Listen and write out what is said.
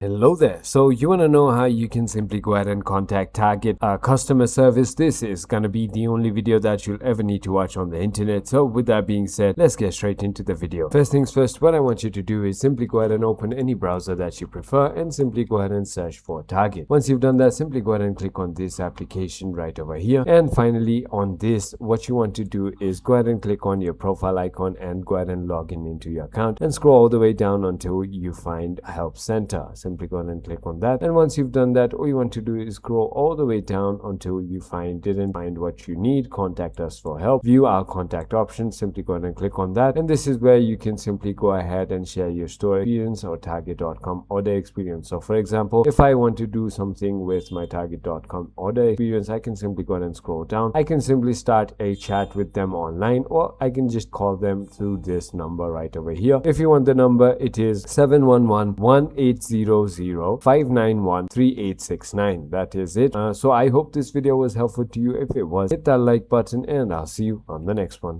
Hello there. So you want to know how you can simply go ahead and contact Target customer service. This is going to be the only video that you'll ever need to watch on the internet. So with that being said, let's get straight into the video. First things first, what I want you to do is simply go ahead and open any browser that you prefer and simply go ahead and search for Target. Once you've done that, simply go ahead and click on this application right over here. And finally on this, what you want to do is go ahead and click on your profile icon and go ahead and log in into your account and scroll all the way down until you find Help Center. Simply go ahead and click on that, and once you've done that, all you want to do is scroll all the way down until you didn't find what you need. Contact us for help. View our contact options. Simply go ahead and click on that, and this is where you can simply go ahead and share your store experience or Target.com order experience. So for example, if I want to do something with my Target.com order experience, I can simply go ahead and scroll down. I can simply start a chat with them online, or I can just call them through this number right over here. If you want the number, it is 711-1800-591-3869. That is it. So I hope this video was helpful to you. If it was, hit that like button, and I'll see you on the next one.